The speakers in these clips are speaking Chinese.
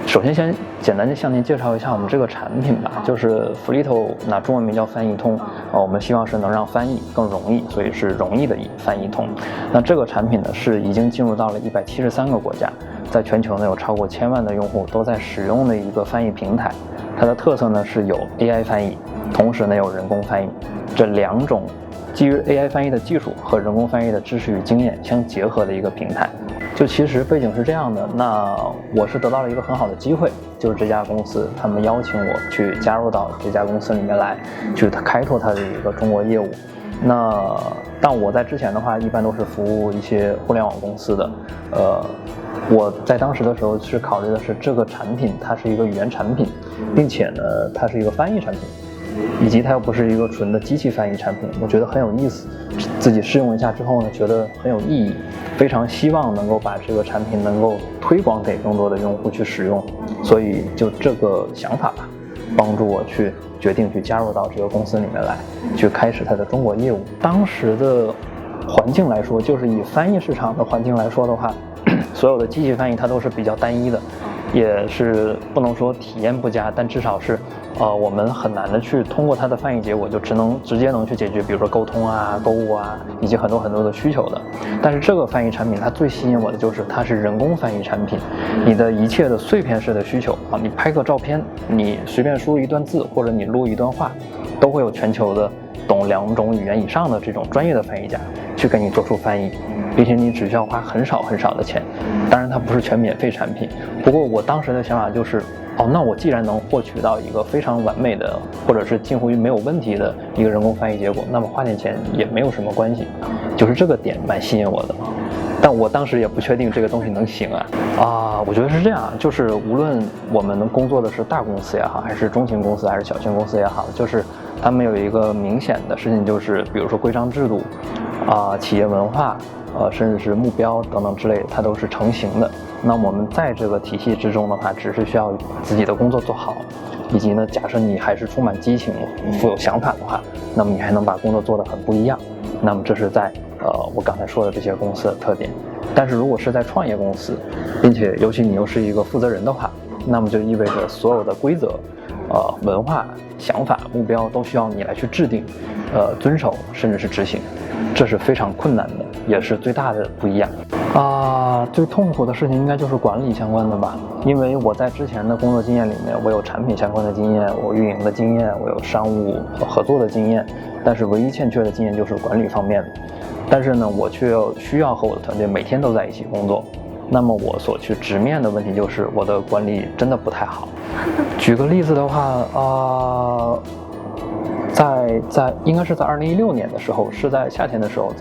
首先简单的向您介绍一下我们这个产品吧，就是 Fleeto， 那中文名叫翻译通，我们希望是能让翻译更容易，所以是容易的翻译通。那这个产品呢是已经进入到了173个国家，在全球呢有超过1000万的用户都在使用的一个翻译平台。它的特色呢是有 AI 翻译，同时呢有人工翻译，这两种基于 AI 翻译的技术和人工翻译的知识与经验相结合的一个平台。就其实背景是这样的，那我是得到了一个很好的机会，就是这家公司他们邀请我去加入到这家公司里面来，去开拓它的一个中国业务。但我在之前的话一般都是服务一些互联网公司的，我在当时的时候是考虑的是这个产品它是一个语言产品，并且呢它是一个翻译产品，以及它又不是一个纯的机器翻译产品，我觉得很有意思。自己试用一下之后呢，觉得很有意义，非常希望能够把这个产品能够推广给更多的用户去使用，所以就这个想法吧，帮助我去决定去加入到这个公司里面来，去开始它的中国业务。当时的环境来说，就是以翻译市场的环境来说的话，所有的机器翻译它都是比较单一的，也是不能说体验不佳，但至少是我们很难的去通过它的翻译结果就直接能去解决比如说沟通啊、购物啊以及很多的需求的。但是这个翻译产品它最吸引我的就是它是人工翻译产品，你的一切的碎片式的需求你拍个照片，你随便输入一段字或者你录一段话，都会有全球的懂2种语言以上的这种专业的翻译家去给你做出翻译，并且你只需要花很少的钱。当然它不是全免费产品，不过我当时的想法就是那我既然能获取到一个非常完美的或者是近乎于没有问题的一个人工翻译结果，那么花点钱也没有什么关系，就是这个点蛮吸引我的。但我当时也不确定这个东西能行我觉得是这样，就是无论我们工作的是大公司也好，还是中型公司还是小型公司也好，就是他们有一个明显的事情，就是比如说规章制度企业文化甚至是目标等等之类的，它都是成型的。那我们在这个体系之中的话，只是需要自己的工作做好，以及呢，假设你还是充满激情、富有想法的话，那么你还能把工作做得很不一样。那么这是在我刚才说的这些公司的特点。但是如果是在创业公司，并且尤其你又是一个负责人的话，那么就意味着所有的规则、文化、想法、目标都需要你来去制定、遵守，甚至是执行。这是非常困难的，也是最大的不一样。最痛苦的事情应该就是管理相关的吧，因为我在之前的工作经验里面，我有产品相关的经验，我运营的经验，我有商务合作的经验，但是唯一欠缺的经验就是管理方面的。但是呢，我却需要和我的团队每天都在一起工作，那么我所去直面的问题就是我的管理真的不太好。举个例子的话，应该是在2016年的时候，是在夏天的时候，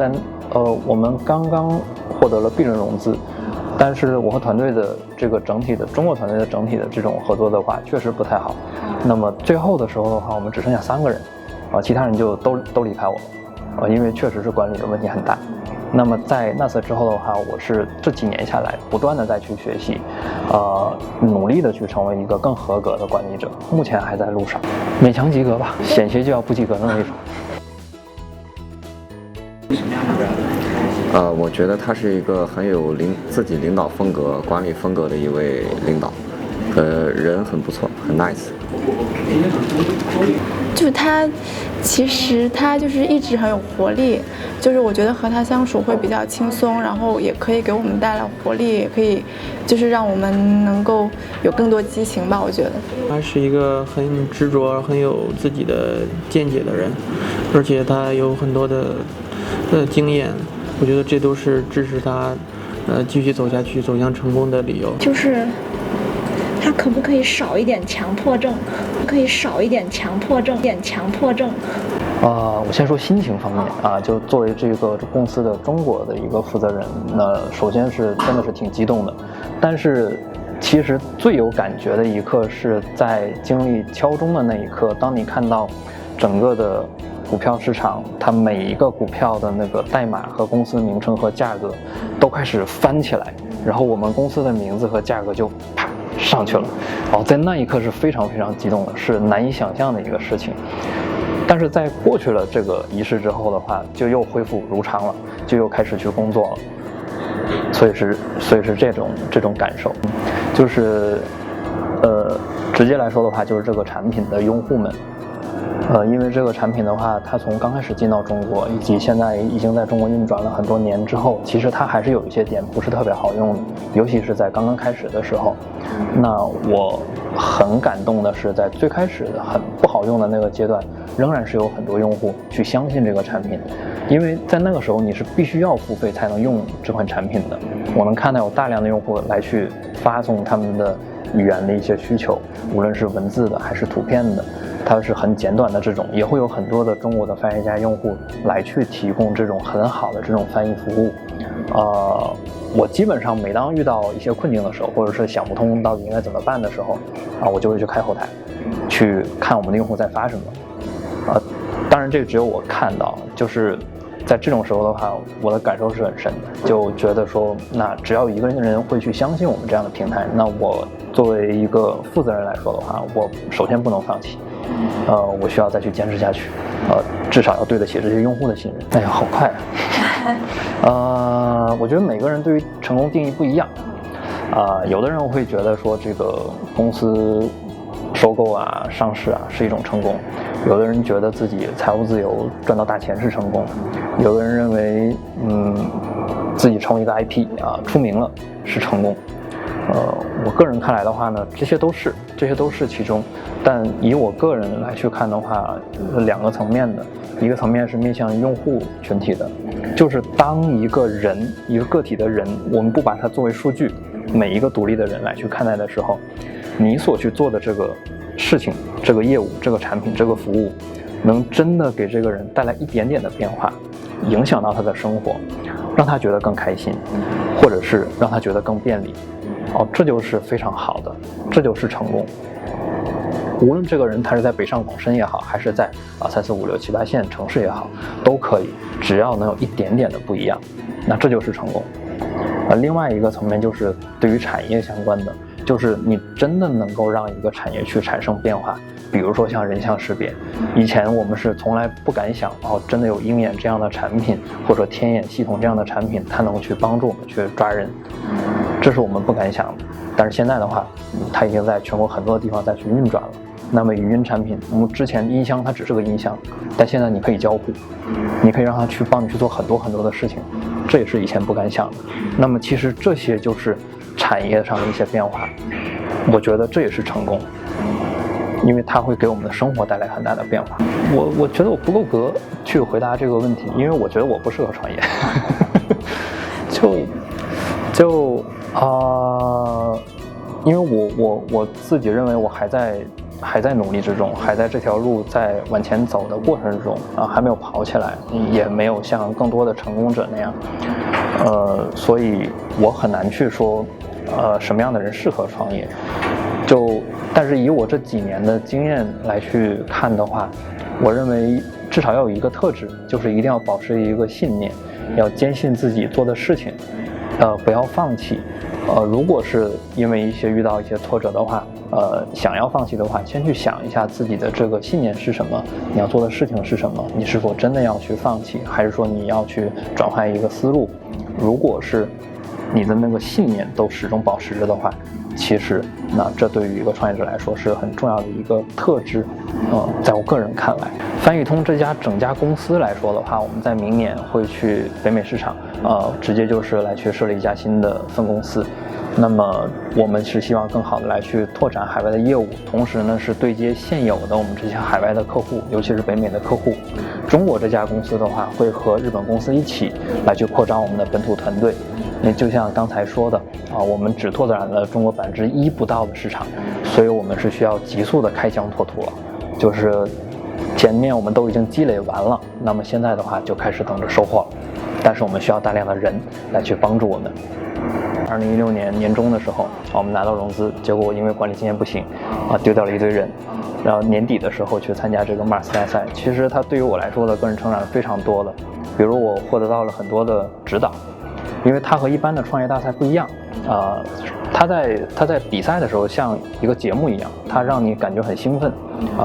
我们刚刚获得了 B 轮融资，但是我和团队的这个中国团队的整体的这种合作的话，确实不太好。那么最后的时候的话，我们只剩下3个人，其他人就都离开我了，因为确实是管理的问题很大。那么在那次之后的话，我是这几年下来不断的再去学习，努力的去成为一个更合格的管理者。目前还在路上，勉强及格吧，险些就要不及格的那种。我觉得他是一个很有自己领导风格、管理风格的一位领导，人很不错，很 nice。就是他，其实他就是一直很有活力，就是我觉得和他相处会比较轻松，然后也可以给我们带来活力，也可以就是让我们能够有更多激情吧。我觉得他是一个很执着、很有自己的见解的人，而且他有很多的经验，我觉得这都是支持他继续走下去、走向成功的理由。就是他可不可以少一点强迫症？可以少一点强迫症，我先说心情方面就作为这个公司的中国的一个负责人，那首先是真的是挺激动的，但是其实最有感觉的一刻是在经历敲钟的那一刻，当你看到整个的股票市场，它每一个股票的那个代码和公司名称和价格都开始翻起来，然后我们公司的名字和价格就啪上去了，在那一刻是非常激动的，是难以想象的一个事情。但是在过去了这个仪式之后的话，就又恢复如常了，就又开始去工作了，所以是这种感受。就是直接来说的话，就是这个产品的用户们。因为这个产品的话，它从刚开始进到中国，以及现在已经在中国运转了很多年之后，其实它还是有一些点不是特别好用的，尤其是在刚刚开始的时候。那我很感动的是，在最开始的很不好用的那个阶段，仍然是有很多用户去相信这个产品，因为在那个时候你是必须要付费才能用这款产品的。我能看到有大量的用户来去发送他们的语言的一些需求，无论是文字的还是图片的，它是很简短的这种，也会有很多的中国的翻译家用户来去提供这种很好的这种翻译服务。我基本上每当遇到一些困境的时候，或者是想不通到底应该怎么办的时候，我就会去开后台，去看我们的用户在发什么。当然这个只有我看到，就是在这种时候的话，我的感受是很深的，就觉得说，那只要一个人会去相信我们这样的平台，那我作为一个负责人来说的话，我首先不能放弃，我需要再去坚持下去，至少要对得起这些用户的信任。哎呀，好快啊！我觉得每个人对于成功定义不一样，有的人会觉得说这个公司收购啊、上市啊是一种成功，有的人觉得自己财务自由、赚到大钱是成功，有的人认为自己成为一个 IP 出名了是成功。我个人看来的话呢，这些都是其中，但以我个人来去看的话，两个层面的，一个层面是面向用户群体的，就是当一个人一个个体的人，我们不把它作为数据，每一个独立的人来去看待的时候，你所去做的这个事情、这个业务、这个产品、这个服务，能真的给这个人带来一点点的变化，影响到他的生活，让他觉得更开心，或者是让他觉得更便利。这就是非常好的，这就是成功。无论这个人他是在北上广深也好，还是在3、4、5、6、7、8线城市也好，都可以，只要能有一点点的不一样，那这就是成功。另外一个层面就是对于产业相关的，就是你真的能够让一个产业去产生变化。比如说像人像识别，以前我们是从来不敢想真的有鹰眼这样的产品，或者天眼系统这样的产品，它能去帮助我们去抓人，这是我们不敢想的。但是现在的话，它已经在全国很多的地方再去运转了。那么语音产品，我们之前音箱它只是个音箱，但现在你可以交互，你可以让它去帮你去做很多很多的事情，这也是以前不敢想的。那么其实这些就是产业上的一些变化，我觉得这也是成功。因为它会给我们的生活带来很大的变化。我觉得我不够格去回答这个问题，因为我觉得我不适合创业。因为我自己认为我还在努力之中，还在这条路在往前走的过程中还没有跑起来，也没有像更多的成功者那样，所以我很难去说什么样的人适合创业。但是以我这几年的经验来去看的话，我认为至少要有一个特质，就是一定要保持一个信念，要坚信自己做的事情，不要放弃。如果是因为遇到一些挫折的话，想要放弃的话，先去想一下自己的这个信念是什么，你要做的事情是什么，你是否真的要去放弃，还是说你要去转换一个思路？如果是你的那个信念都始终保持着的话，其实那这对于一个创业者来说是很重要的一个特质。在我个人看来，翻译通整家公司来说的话，我们在明年会去北美市场，直接就是来去设立一家新的分公司。那么我们是希望更好的来去拓展海外的业务，同时呢是对接现有的我们这些海外的客户，尤其是北美的客户。中国这家公司的话，会和日本公司一起来去扩张我们的本土团队。那就像刚才说的我们只拓展了中国1%不到的市场，所以我们是需要急速的开疆拓土了。就是前面我们都已经积累完了，那么现在的话就开始等着收获了。但是我们需要大量的人来去帮助我们。2016年年中的时候，我们拿到融资，结果因为管理经验不行，丢掉了一堆人。然后年底的时候去参加这个 Mars 大赛，其实它对于我来说的个人成长是非常多的。比如我获得到了很多的指导，因为它和一般的创业大赛不一样，它在比赛的时候像一个节目一样，它让你感觉很兴奋，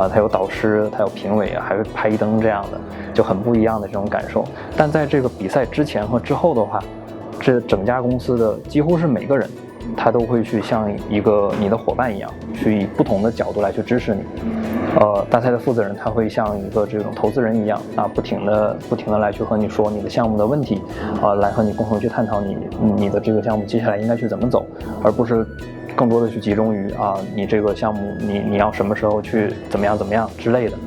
它有导师，它有评委，还有拍灯这样的，就很不一样的这种感受。但在这个比赛之前和之后的话，这整家公司的几乎是每个人他都会去像一个你的伙伴一样，去以不同的角度来去支持你。大赛的负责人他会像一个这种投资人一样啊，不停的来去和你说你的项目的问题，来和你共同去探讨你的这个项目接下来应该去怎么走，而不是更多的去集中于你这个项目你要什么时候去怎么样之类的，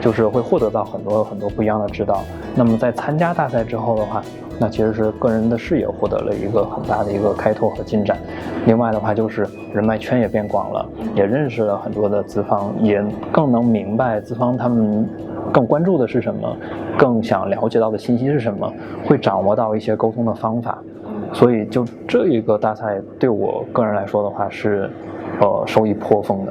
就是会获得到很多不一样的指导。那么在参加大赛之后的话，那其实是个人的视野获得了一个很大的一个开拓和进展。另外的话就是人脉圈也变广了，也认识了很多的资方，也更能明白资方他们更关注的是什么，更想了解到的信息是什么，会掌握到一些沟通的方法。所以就这一个大赛对我个人来说的话是收益颇丰的。